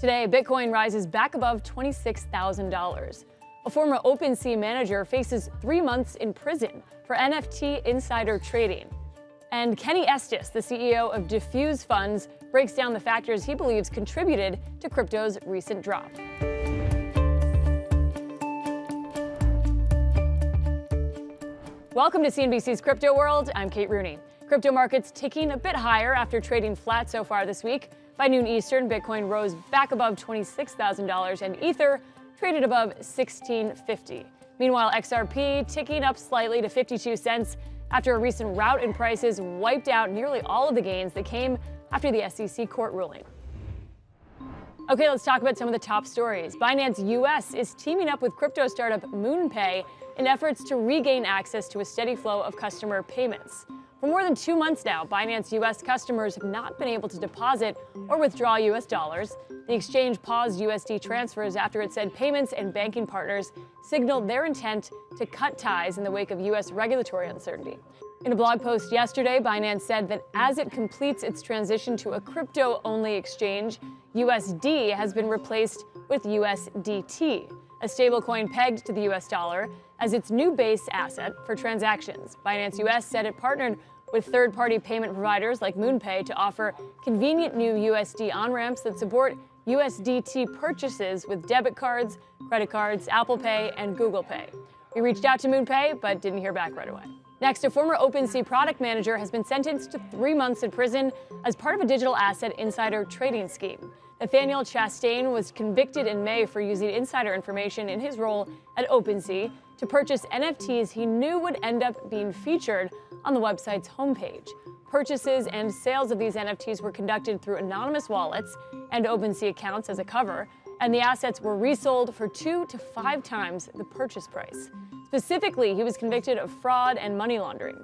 Today, Bitcoin rises back above $26,000. A former OpenSea manager faces 3 months in prison for NFT insider trading. And Kenny Estes, the CEO of Diffuse Funds, breaks down the factors he believes contributed to crypto's recent drop. Welcome to CNBC's Crypto World. I'm Kate Rooney. Crypto markets ticking a bit higher after trading flat so far this week. By noon Eastern, Bitcoin rose back above $26,000 and Ether traded above $16.50. Meanwhile, XRP ticking up slightly to 52 cents after a recent rout in prices wiped out nearly all of the gains that came after the SEC court ruling. Okay, let's talk about some of the top stories. Binance US is teaming up with crypto startup MoonPay in efforts to regain access to a steady flow of customer payments. For more than 2 months now, Binance US customers have not been able to deposit or withdraw US dollars. The exchange paused USD transfers after it said payments and banking partners signaled their intent to cut ties in the wake of US regulatory uncertainty. In a blog post yesterday, Binance said that as it completes its transition to a crypto-only exchange, USD has been replaced with USDT, a stablecoin pegged to the US dollar, as its new base asset for transactions. Binance US said it partnered with third-party payment providers like MoonPay to offer convenient new USD on-ramps that support USDT purchases with debit cards, credit cards, Apple Pay, and Google Pay. We reached out to MoonPay, but didn't hear back right away. Next, a former OpenSea product manager has been sentenced to 3 months in prison as part of a digital asset insider trading scheme. Nathaniel Chastain was convicted in May for using insider information in his role at OpenSea to purchase NFTs he knew would end up being featured on the website's homepage. Purchases and sales of these NFTs were conducted through anonymous wallets and OpenSea accounts as a cover, and the assets were resold for 2 to 5 times the purchase price. Specifically, he was convicted of fraud and money laundering.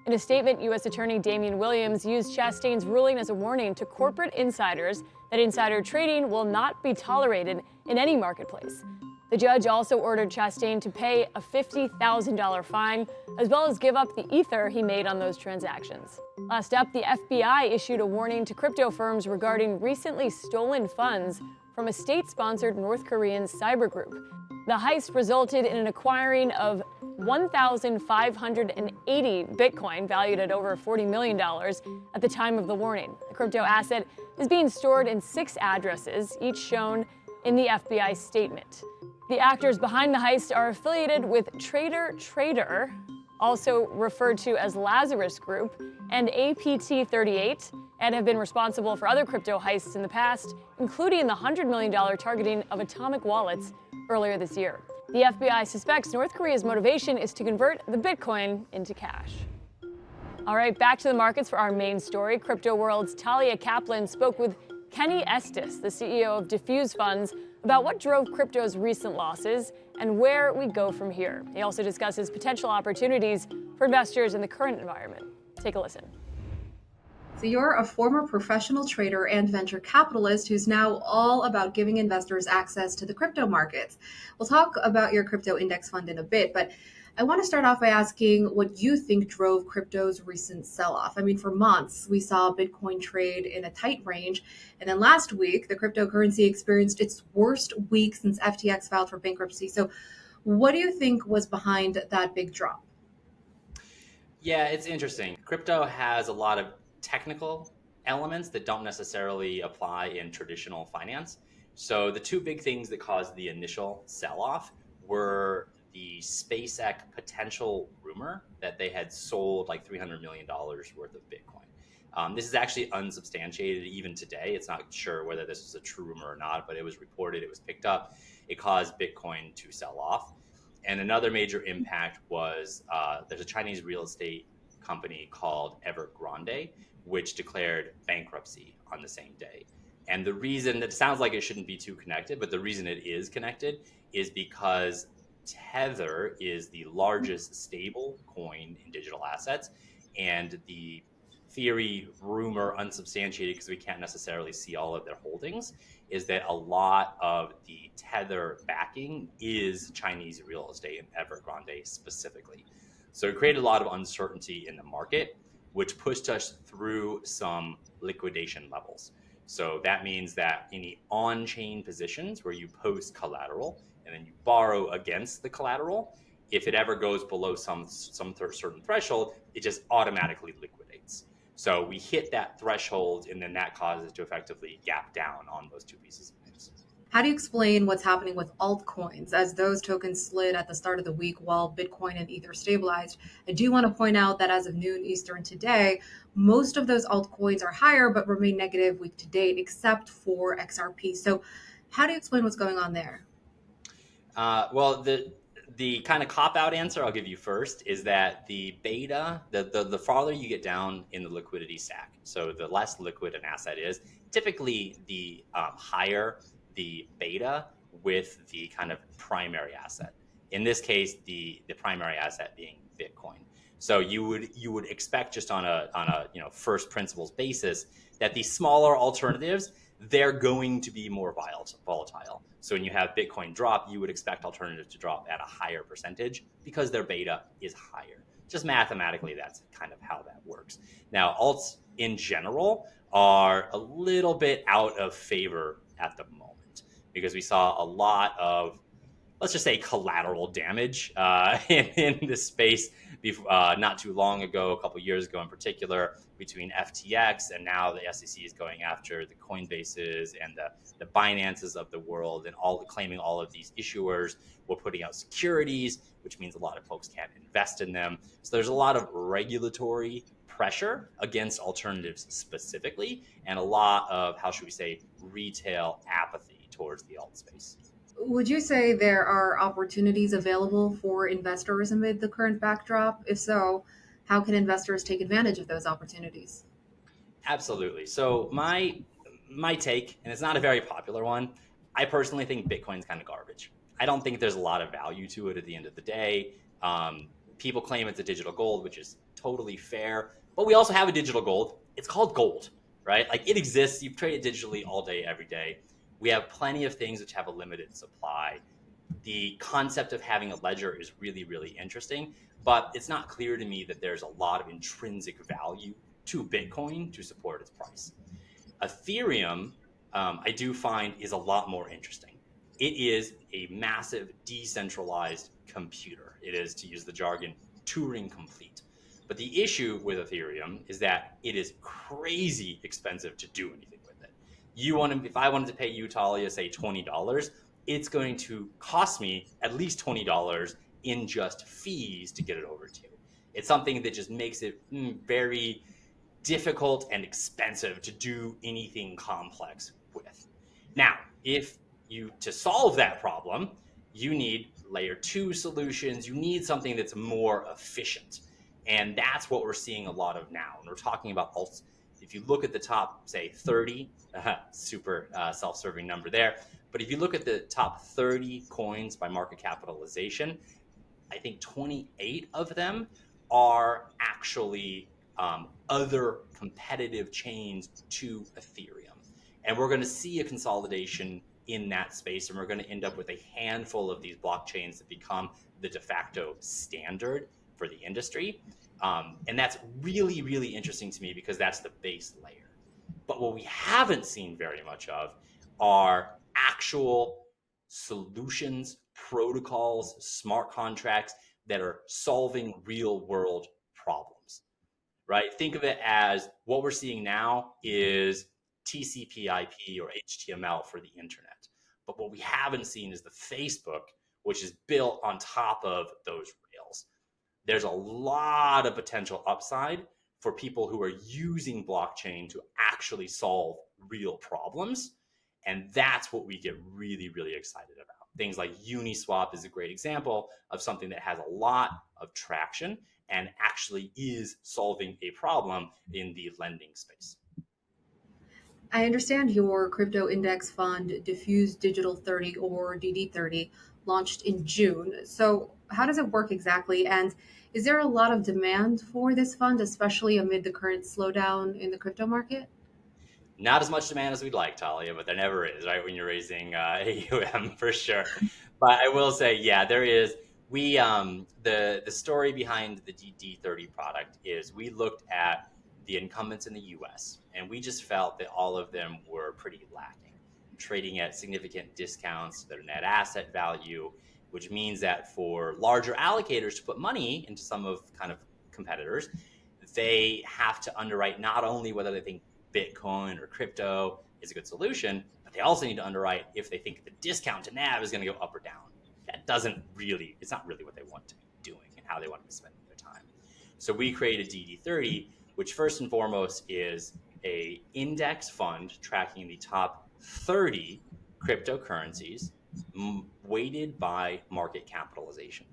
In a statement, U.S. Attorney Damian Williams used Chastain's ruling as a warning to corporate insiders that insider trading will not be tolerated in any marketplace. The judge also ordered Chastain to pay a $50,000 fine, as well as give up the Ether he made on those transactions. Last up, the FBI issued a warning to crypto firms regarding recently stolen funds from a state-sponsored North Korean cyber group. The heist resulted in an acquiring of 1,580 Bitcoin, valued at over $40 million at the time of the warning. The crypto asset is being stored in 6 addresses, each shown in the FBI statement. The actors behind the heist are affiliated with Trader, also referred to as Lazarus Group, and APT38, and have been responsible for other crypto heists in the past, including the $100 million targeting of atomic wallets earlier this year. The FBI suspects North Korea's motivation is to convert the Bitcoin into cash. All right, back to the markets for our main story. Crypto World's Talia Kaplan spoke with Kenny Estes, the CEO of Diffuse Funds, about what drove crypto's recent losses and where we go from here. He also discusses potential opportunities for investors in the current environment. Take a listen. So you're a former professional trader and venture capitalist who's now all about giving investors access to the crypto markets. We'll talk about your crypto index fund in a bit, but I want to start off by asking what you think drove crypto's recent sell-off. I mean, for months, we saw Bitcoin trade in a tight range. And then last week, the cryptocurrency experienced its worst week since FTX filed for bankruptcy. So what do you think was behind that big drop? Yeah, it's interesting. Crypto has a lot of technical elements that don't necessarily apply in traditional finance. So the 2 big things that caused the initial sell-off were the SpaceX potential rumor that they had sold like $300 million worth of Bitcoin. This is actually unsubstantiated even today. It's not sure whether this is a true rumor or not, but it was reported, it was picked up. It caused Bitcoin to sell off. And another major impact was there's a Chinese real estate company called Evergrande, which declared bankruptcy on the same day. And the reason that sounds like it shouldn't be too connected, but the reason it is connected is because Tether is the largest stable coin in digital assets. And the theory, rumor, unsubstantiated, because we can't necessarily see all of their holdings, is that a lot of the Tether backing is Chinese real estate and Evergrande specifically. So it created a lot of uncertainty in the market, which pushed us through some liquidation levels. So that means that any on-chain positions where you post collateral and then you borrow against the collateral, if it ever goes below some certain threshold, it just automatically liquidates. So we hit that threshold, and then that causes to effectively gap down on those two pieces of news. How do you explain what's happening with altcoins as those tokens slid at the start of the week while Bitcoin and Ether stabilized? I do want to point out that as of noon Eastern today, most of those altcoins are higher but remain negative week to date, except for XRP. So how do you explain what's going on there? Well, the kind of cop-out answer I'll give you first is that the beta, the farther you get down in the liquidity stack, so the less liquid an asset is, typically the higher the beta with the kind of primary asset. In this case, the primary asset being Bitcoin. So you would expect, just on a first principles basis, that the smaller alternatives, they're going to be more volatile. So when you have Bitcoin drop, you would expect alternatives to drop at a higher percentage because their beta is higher. Just mathematically, that's kind of how that works. Now, alts in general are a little bit out of favor at the moment because we saw a lot of, let's just say, collateral damage in this space not too long ago, a couple years ago in particular, between FTX and now the SEC is going after the Coinbases and the Binances of the world, and claiming all of these issuers were putting out securities, which means a lot of folks can't invest in them. So there's a lot of regulatory pressure against alternatives specifically, and a lot of, how should we say, retail apathy towards the alt space. Would you say there are opportunities available for investors amid the current backdrop? If so, how can investors take advantage of those opportunities? Absolutely. So my take, and it's not a very popular one, I personally think Bitcoin's kind of garbage. I don't think there's a lot of value to it at the end of the day. People claim it's a digital gold, which is totally fair, but we also have a digital gold. It's called gold, right? Like, it exists. You trade it digitally all day, every day. We have plenty of things which have a limited supply. The concept of having a ledger is really, really interesting, but it's not clear to me that there's a lot of intrinsic value to Bitcoin to support its price. Ethereum, I do find, is a lot more interesting. It is a massive decentralized computer. It is, to use the jargon, Turing complete. But the issue with Ethereum is that it is crazy expensive to do anything with it. If I wanted to pay you, Talia, say $20, it's going to cost me at least $20 in just fees to get it over to you. It's something that just makes it very difficult and expensive to do anything complex with. Now, to solve that problem, you need layer 2 solutions. You need something that's more efficient. And that's what we're seeing a lot of now. And we're talking about alts. If you look at the top, say 30, super self-serving number there. But if you look at the top 30 coins by market capitalization, I think 28 of them are actually other competitive chains to Ethereum. And we're going to see a consolidation in that space, and we're going to end up with a handful of these blockchains that become the de facto standard for the industry. And that's really, really interesting to me because that's the base layer. But what we haven't seen very much of are actual solutions, protocols, smart contracts that are solving real world problems, right? Think of it as what we're seeing now is TCP/IP or HTML for the internet. But what we haven't seen is the Facebook, which is built on top of those rails. There's a lot of potential upside for people who are using blockchain to actually solve real problems. And that's what we get really, really excited about. Things like Uniswap is a great example of something that has a lot of traction and actually is solving a problem in the lending space. I understand your crypto index fund, Diffuse Digital 30 or DD30, launched in June. So how does it work exactly? And is there a lot of demand for this fund, especially amid the current slowdown in the crypto market? Not as much demand as we'd like, Talia, but there never is, right? When you're raising AUM, for sure. But I will say, yeah, there is. The story behind the DD30 product is we looked at the incumbents in the US. And we just felt that all of them were pretty lacking, trading at significant discounts to their net asset value, which means that for larger allocators to put money into some of kind of competitors, they have to underwrite not only whether they think Bitcoin or crypto is a good solution, but they also need to underwrite if they think the discount to NAV is going to go up or down. It's not really what they want to be doing and how they want to be spending their time. So we created DD30, which first and foremost is a index fund tracking the top 30 cryptocurrencies weighted by market capitalization.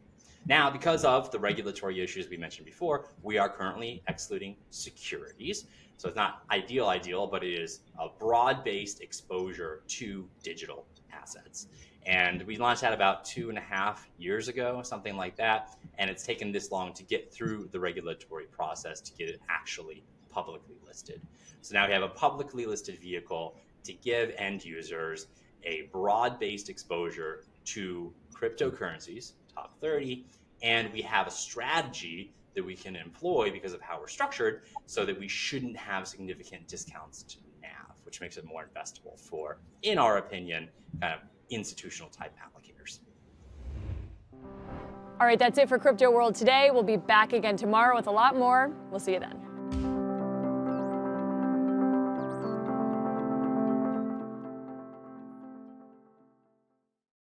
Now, because of the regulatory issues we mentioned before, we are currently excluding securities. So it's not ideal, but it is a broad-based exposure to digital assets. And we launched that about 2.5 years ago, something like that. And it's taken this long to get through the regulatory process to get it actually publicly listed. So now we have a publicly listed vehicle to give end users a broad-based exposure to cryptocurrencies, top 30, and we have a strategy that we can employ because of how we're structured so that we shouldn't have significant discounts to NAV, which makes it more investable for, in our opinion, kind of institutional type allocators. All right, that's it for Crypto World today. We'll be back again tomorrow with a lot more. We'll see you then.